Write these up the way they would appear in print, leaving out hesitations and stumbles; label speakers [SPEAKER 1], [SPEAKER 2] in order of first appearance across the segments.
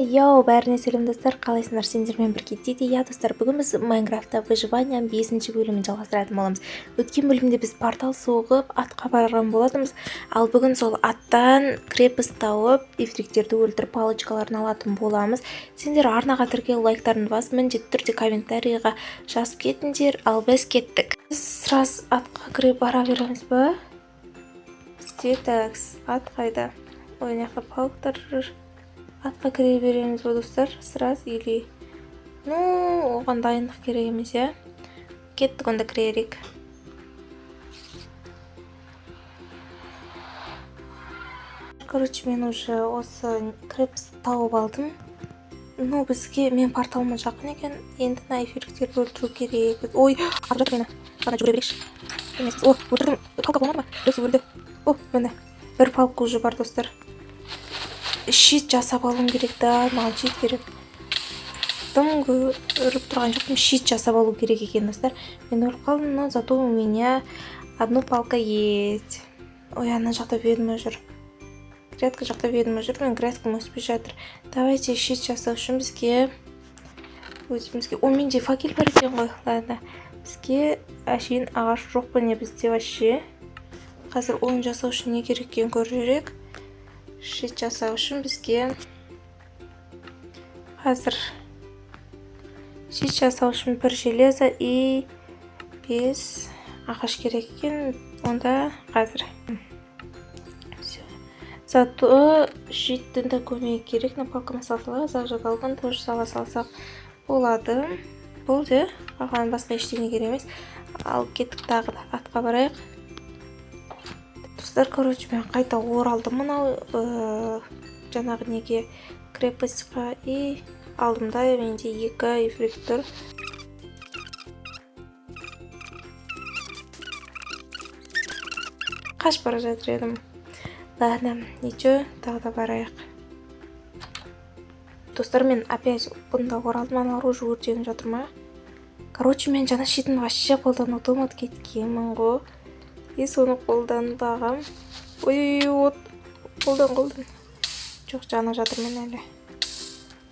[SPEAKER 1] Йоу, бәріне сәлем достар, қалайсыңдар? Сендермен бірге дейді. Я достар, бүгін біз Майнкрафтта выживание 5-ші бөлімін жалғастыратын боламыз. Өткен бөлімде біз портал соғып атқа барған болатынбыз, ал бүгін сол аттан крепост тауып ифриктерді өлтіріп палочкаларын алатын боламыз. Сендер арнаға тіркел, лайктарын бас, міндетті түрде комментарийға жазып кетіңдер, ал біз кеттік. Біз сразу атқа кіріп бара береміз ба? Стетакс, ат қайда? Ой, мына палктар жүр. Атқа кіре береміз ба достар, сразу или оған дайындық керек емес, я? Кеттік, онда кіререк. Короче, мен уже осы крепост тауып алдым. Бізге мен порталыма жақын екен, енді найферіктерді өлтіру керек. Ой, аржат мені. Ғана жүре берекші. Өлтірдім. Палка болмады ма? Өсі өлді. Мені. Бір палка уже бар достар. Щит жасап алуым керек та, маған щит керек. Тым үріп тұрған жоқпын, щит жасап алу керек екен достар. Мен өліп қалдым, но зато у меня одну палка есть. Ой, ана жақта ведьма жүр. Грядка жақта ведьма жүр, мен грядкам өспей жатыр. Давайте щит жасау үшін бізге өзімізге. Менде факел бар екен ғой. Ладно, бізге әшейін ағаш жоқ па не бізде вообще. Қазір ойын жасау үшін не керек екен көререк. Щит жасау үшін бізге қазір щит жасау үшін 1 железо и 5 ағаш керек екен. Онда қазір зато щиттің да көмегі керек. Палкама салсаға зағжақ алған тоже сала салсақ болады. Болды, қалған басқа ештеңе керек емес. Ал кеттік, тағы да атқа барайық. Достар, короче, мен қайта оралдым мынау жаңағы неге крепостьқа и алдымда менде 2 ифрик тұр. Қаш бара жатыр едім. Ладно, ничего, тағы да барайық. Достар, мен опять бұнда оралдым, аналар уже өртеніп жатыр ма? Короче, мен жаңа щитін вообще қолдануды ұмытып кеткенмін ғой. И соны қолданбағам. Ой, қолдан. Жоқ, жана жатыр мен әлі.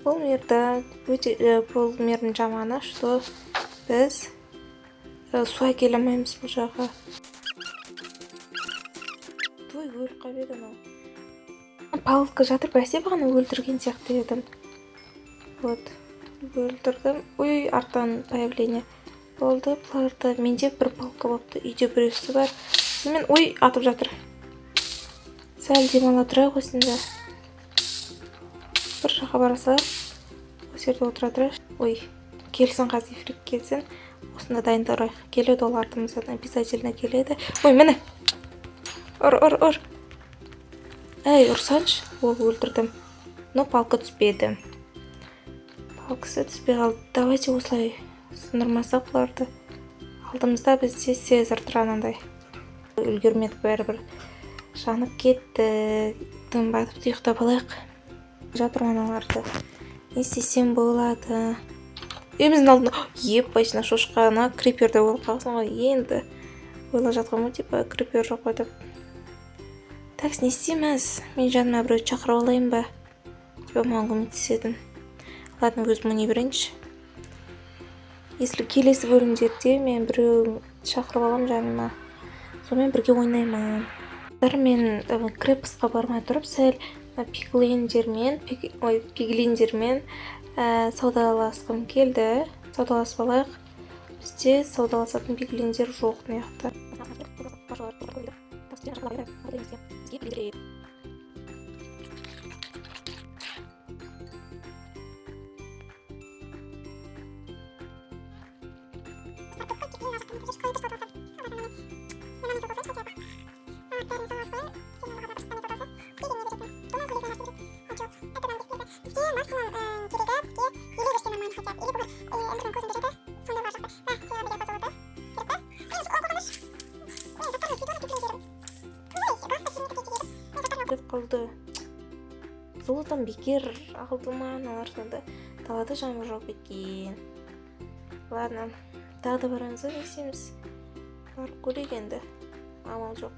[SPEAKER 1] Бұл мердің жаманы, что біз су әкеле алмаймыз бұл жаққа. Той өліп қабеді анау. Палка жатыр, бәсе бағана өлтірген сияқты едім. Өлтірдім. Ой, арттан появление. Болды, бұларда менде 1 палка бопты, үйде біреусі бар. Мен атып жатыр. Сәл демала тұрайық осында. Бір жаққа бараса, осы жерде отыра тұрайық. Ой, келсін қазір ифрик келсін. Осында дайын тұрайық. Келеді ол артымыздан, обязательно келеді. Ой, мені. Ұр. Әй, ұрсаншы. Ол өлтірдім. Но палка түспеді. Палкасы түспей қалды. Давайте осылай сындырмасақ бұларды. Алдымызда бізде Сезар тұранандай. Үлгермедік бәрібір. Жанып кетті. Тым батып тұйықтап алайық. Жатыр аналарды. Не істесем болады. Еміздің алдында. Пайшына шошқана криперді ойлап қалғысын ғой. Енді ойлап жатқан ма, типа крипер жоқ қой деп. Так, не істейміз? Мен жаныма біреу шақырып алайын ба? Типа маған көмектесетін. Ладно, өзім не берейінші. Если келесі бөлімдерде мен біреу шақырып алам жаныма, сонымен бірге ойнаймын. Мен крепостқа бармай тұрып, сәл пиглиндермен саудаласқым келді. Саудаласып алайық. Бізде саудаласатын пиглиндер жоқ маяқта. Қалды. Золотан бекер алдыма аналар сонда. Далада жаңбыр жауып кеткен. Ладно, тағы да барамыз, не істейміз? Барып көрейік енді. Амал жоқ.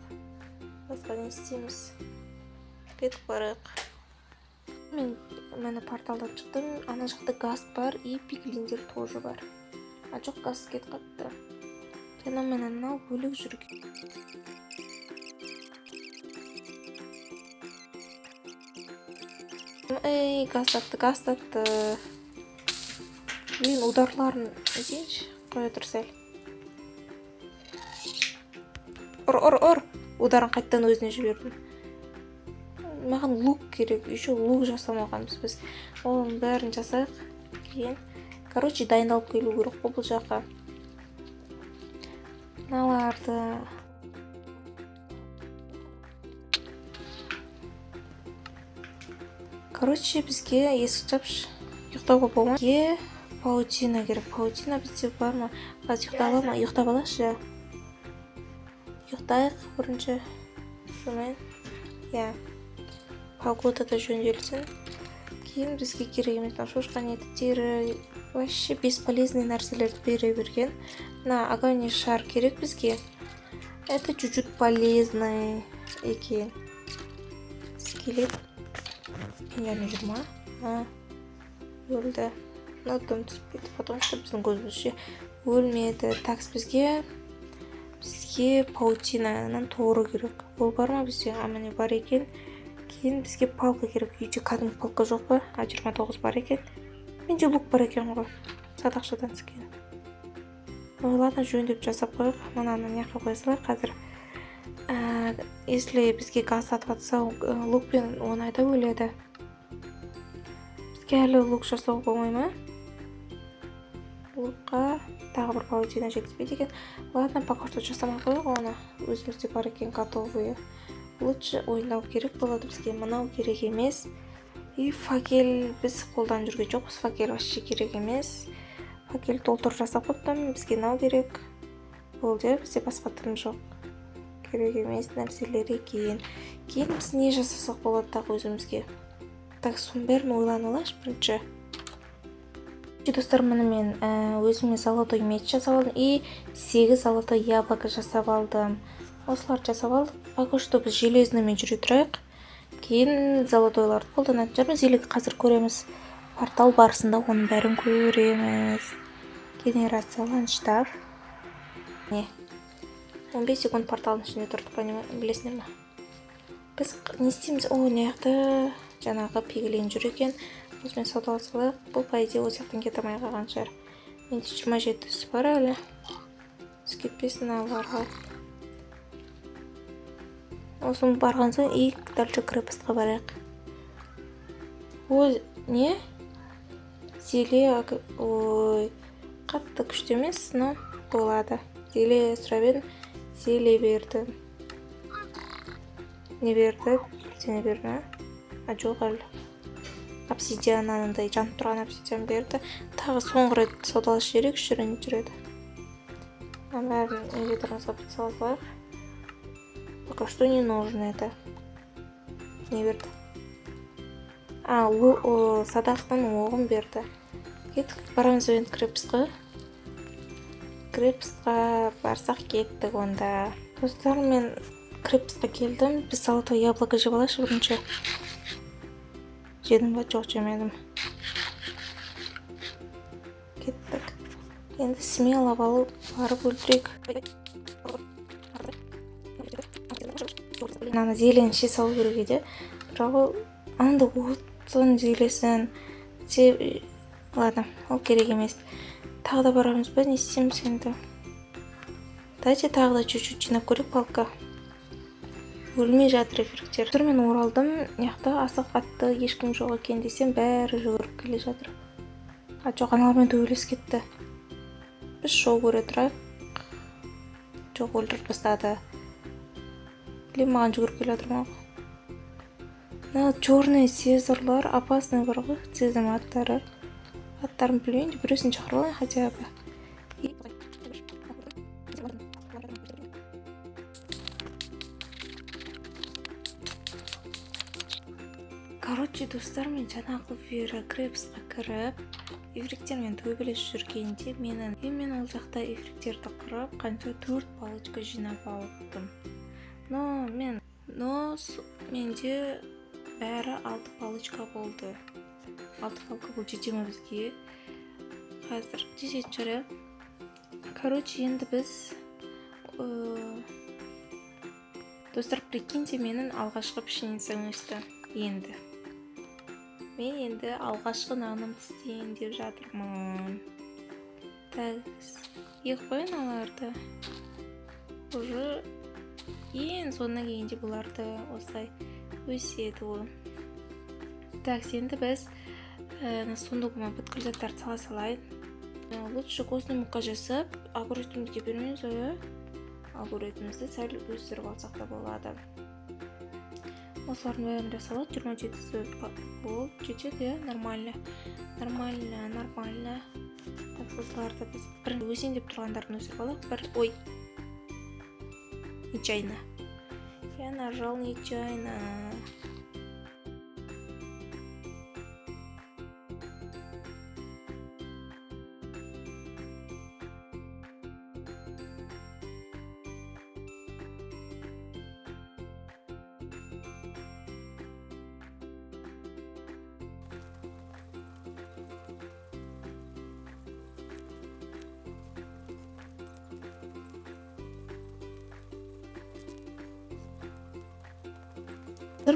[SPEAKER 1] Басқа не істейміз? Кетіп барайық. Мен мен порталдан шықтым. Ана жақта газ бар и пиглиндер тоже бар. А жоқ, газ кетіп қалыпты. Жана менен мынау бөлек жүрген. Газ атты. Блин, ударларын дейінші. Қоя тұр сәл. Ұр. Ударын қайттан өзіне жібердім. Маған лук керек. Еще лук жасамағанбыз біз. Оның бәрін жасайық. Кейін. Короче, дайындалып келу керек бұл жаққа. Мыналарды. Короче, бізге есік жапшы. Ұйықтауға болмайды. Паутина керек. Паутина бізде бар ма? Қазір ұйықтала ма? Ұйықтап алайықшы. Ұйықтайық бірінші. Шумен. Я. Погода да жөнделсін. Кейін бізге керек емес. Шошқан еттері. Вообще бесполезный нәрселерді бере берген. Мына огонь шар керек бізге. Это чуть-чуть полезный екен. Скелет. Яғни 20. Өлді. Нотым түспейді, потому что біздің көзімізше өлмеді. Такс бізге паутинанан торы керек. Ол бар ма бізде? Міне бар екен. Кейін бізге палка керек. Үйде кәдімгі палка жоқ па? 29 бар екен. Менде лук бар екен ғой. Садақшадан түскен. Ладно, жөндеп жасап қойық. Мынаны неққа қоя салайық қазір. Если бізге газ сатып атса, лукпен оңайда өледі. Бізге әлі лук жасау болмай ма? Лукқа тағы бір паутина жетіспейді екен. Ладно, пока что жасамай қойық оны. Өзімізде бар екен готовые. Лучше ойнау керек болады бізге. Мынау керек емес. И факел біз қолдан жүрген жоқпыз. Факел вообще керек емес. Факел толтырып жасап қойыптым. Бізге мынау керек. Болды, бізде басқа тым жоқ. Керек емес нәрселері кейін. Кейін біз не жасасақ болады тағы өзімізге. Так, соның бәрін ойлана алайыншы бірінші. Достар, міне мен өзіме золотой меч жасап алдым и 8 золотой яблоко жасап алдым. Осыларды жасап алдық. Пока что біз железныймен жүре тұрайық. Кейін золотойларды қолданатын шығармыз. Или қазір көреміз. Портал барысында оның бәрін көреміз. Генерация ландштаф. Не. 15 секунд порталдың ішінде тұрдық, білесіңдер ме? Біз не істейміз? Неяқты жаңағы пиглин жүр екен. Осымен саудаласылық. Бұл пайде осияқтан кетамай қалған шығар. Менде 27 бар әлі. Кетпесін аларға. Осыны барған соң и дальше крепостқа барайық. Не? Зеле, қатты күшті емес, но болады. Зеле сұрабен, зеле берді. Не берді? Сені берді, а жоқ әлі. Обсидиан анандай жанып тұрған обсидиан берді. Тағы соңғы рет саудалаш жерек жүреді. Бәрін инвентарымызға салып. Пока что не нужно это. Не берді. Садақтан оғын берді. Кеттік, барамыз өйін крепстқа. Крепстқа барсақ кеттік онда. Достар, мен крепстқа келдім. Біз золотой яблоко жеп алайықшы бірінші. Жедім ба? Жоқ, жемедім. Кеттік. Енді смело барып өлтірейік. Мынаны зелені ше салу керек еді. Бірақ анда отын зелесін. Ладно, ол керек емес. Тағы да барамыз ба? Не істейміз енді? Дайте тағы да чуть-чуть жинап көрейік палка. Өлмей жатыр эфирктер. Мен оралдым. Яқта асық атты ешкім жоқ екен десем, бәрі жүгіріп келе жатыр. Жоқ, аналармен төбелес кетті. Біз шоу көре тұрайық. Жоқ, өлтіріп бастады. Білем, маған жүгіріп келе жатыр ма? Черный сезорлар опасный бар ғой. Сезім аттары. Аттарын білмейді, біреусін шақыралай хотя бы. Короче, достар, мен жаңағы Вера Крепсқа кіріп, эфириктермен төбелес жүргенде мен ол жақта эфириктерді қырып, қанша 4 палочка жинап алыптым. Но менде бәрі 6 палочка болды. 6 палка бұл жете ма бізге? Қазір жететін шығар, иә? Короче, енді біз достар, прикиньте, менің алғашқы пішінесім өсті. Мен енді алғашқы нанымды істейін деп жатырмын. Так, ек қойын аларды. Уже ең соңына кейінде бұларды осылай өседі ғой. Так, енді біз сундығыма бүткіл заттарды сала салайын. Лучше костный мука жасап, огурцымызға бермейміз, огурцымызды сәл өсіріп алсақ та болады. Осылардың бәрін жасалады, 27-сі болып жетеді, нормально. Так, осыларды біз бір өсен деп тұрғандарын өсіріп алайық. Ой, нечайно. Я нажал нечайно.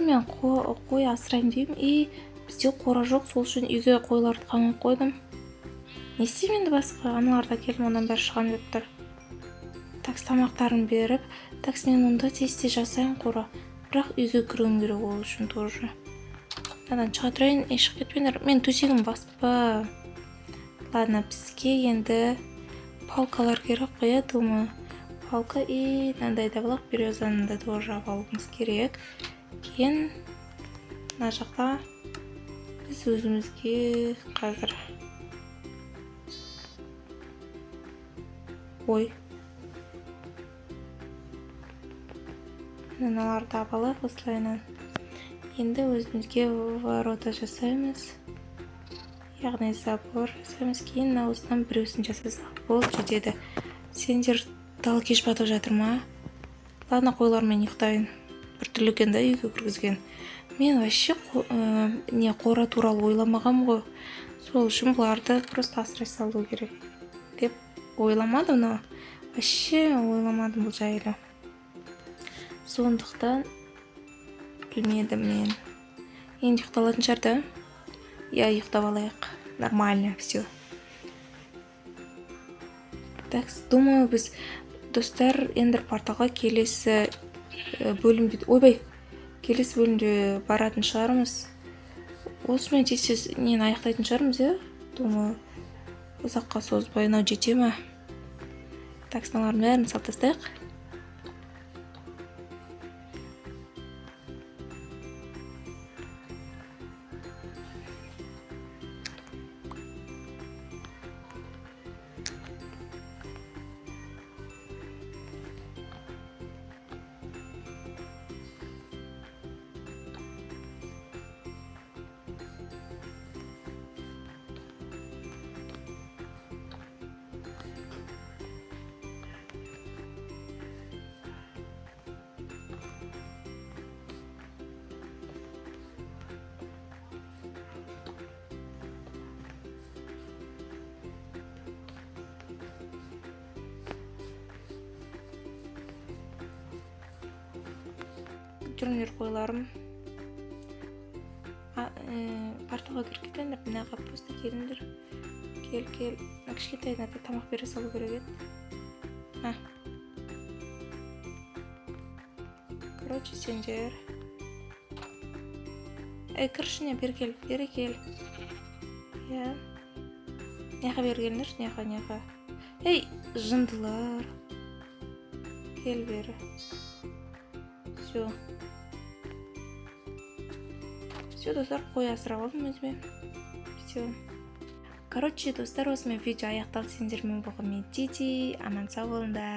[SPEAKER 1] Мен қой асырайым деймін. Бізде қора жоқ, сол үшін үйге қойларды қамап қойдым. Не істеймін енді басқа? Аналарда келдім, онан бәрі шығам деп тұр. Такс тамақтарын беріп, такс мен онда тез жасайын қора. Бірақ үйге кіруім керек ол үшін тоже. Надан шыға тұрайын, шығып кетпеңдер. Мен төсегім баспа. Ладно, бізге енді палкалар керек қоя, думаю. Палка мынандай да бірақ березаны да тоже алуымыз керек. Кейін мына жақта біз өзімізге қазір мыналарды алайық осылайынан. Енді өзімізге ворота жасаймыз, яғни забор жасаймыз. Кейін осыдан біреусін жасасақ болып жетеді. Сендер дал кеш батып жатыр ма? Ладно, қойлармен ұйықтайын. Бір түрлікен да үйге кіргізген. Мен вообще қора туралы ойламағам ғой. Сол үшін бұларды просто асырай салу керек деп ойламадым, но вообще ойламадым бұл жайлы. Сондықтан білмедім мен. Енді ұйықталатын шығар да? Я ұйықтап алайық. Нормально, все. Так, думаю, біз достар Ендер порталға келесі бөлімде, келесі бөлімде баратын шығармыз. Осымен тез нені аяқтайтын шығармыз, иә? Думаю, ұзаққа созбай, жете ме? Так, сыналардың бәрін салып тастайық. Жүріңдер қойларым. Порталға кіріп кетіңдер, мынаға просто келіңдер. Кел. Кішкентайына тамақ бере салу керек еді. Короче, сендер. Кір ішіне бері кел. Я. Неға бері келіңдер, неға. Жындылар. Кел бері. Все, достар, қой асырап алдым өзіме. Все. Короче, достар, осымен видео аяқталды. Сендермен болған мен Тити. Аман сау болыңдар.